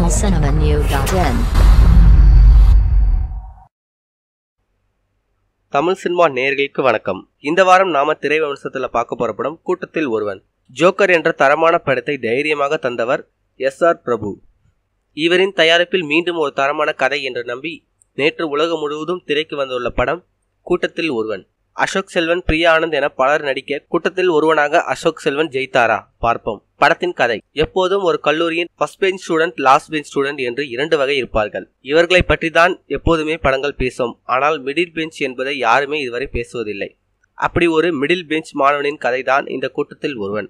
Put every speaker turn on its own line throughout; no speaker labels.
tamilcinemanew.in.
Tamil cinema நேயர்களுக்கு வணக்கம். இந்த வாரம் நாம திரை வம்சத்துல பார்க்க போற படம் கூட்டத்தில் ஒருவன். ஜோக்கர் என்ற தரமான படத்தை தைரியமாக தந்தவர் எஸ்.ஆர். பிரபு. இவரின் தயாரிப்பில் மீண்டும் ஒரு தரமான கதை என்று நம்பி நேற்று உலகம் முழுவதும் திரைக்கு வந்துள்ள படம் கூட்டத்தில் ஒருவன். அசோக் செல்வன், பிரியா ஆனந்த் என பலர் நடிக்க கூட்டத்தில் ஒருவனாக அசோக் செல்வன் ஜெயித்தாரா? பார்ப்போம். படத்தின் கதை: எப்போதும் ஒரு கல்லூரியின் first bench student, last bench student என்று இரண்டு வகை இருப்பார்கள். இவர்களை பற்றி தான் எப்போதுமே படங்கள் பேசும். ஆனால் மிடில் பெஞ்ச் என்பதை யாருமே இதுவரை பேசுவதில்லை. அப்படி ஒரு மிடில் பெஞ்ச் மாணவனின் கதை தான் இந்த கூட்டத்தில் ஒருவன்.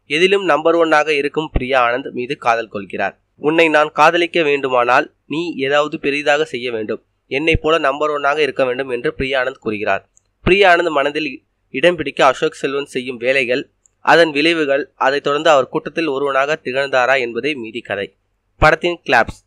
எதிலும் நம்பர் 1 இருக்கும் பிரியா ஆனந்த் மீது காதல் கொள்கிறார். உன்னை நான் காதலிக்க வேண்டுமானால் நீ ஏதாவது பெரிதாக செய்ய வேண்டும், என்னை போல நம்பர் 1 இருக்க வேண்டும் என்று பிரியா ஆனந்த் கூறுகிறார். பிரியா ஆனந்த் மனதில் இடம் பிடிக்க அசோக் செல்வன் செய்யும் வேலைகள், அதன் விளைவுகள், அதைத் தொடர்ந்து அவர் கூட்டத்தில் ஒருவனாக திகழ்ந்தாரா என்பதே மீதி கதை. படத்தின் கிளாப்ஸ்: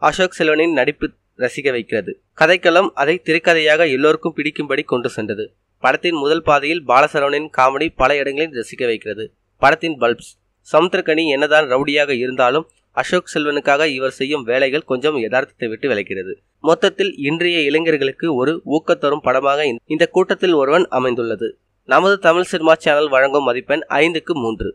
அசோக் செல்வனின் நடிப்பு ரசிக்க வைக்கிறது. கதைக்களம் அதை திரைக்கதையாக எல்லோருக்கும் பிடிக்கும்படி கொண்டு சென்றது. படத்தின் முதல் பாதையில் பாலசரவணனின் காமெடி பல இடங்களில் ரசிக்க வைக்கிறது. படத்தின் பல்ப்ஸ்: சமுத்திரக்கனி என்னதான் ரவுடியாக இருந்தாலும் அசோக் செல்வனுக்காக இவர் செய்யும் வேலைகள் கொஞ்சம் யதார்த்தத்தை விட்டு விலகிறது. மொத்தத்தில் இன்றைய இளைஞர்களுக்கு ஒரு ஊக்கத்தரும் படமாக இந்த கூட்டத்தில் ஒருவன் அமைந்துள்ளது. நமது தமிழ் சினிமா சேனல் வழங்கும் மதிப்பெண் 5க்கு 3.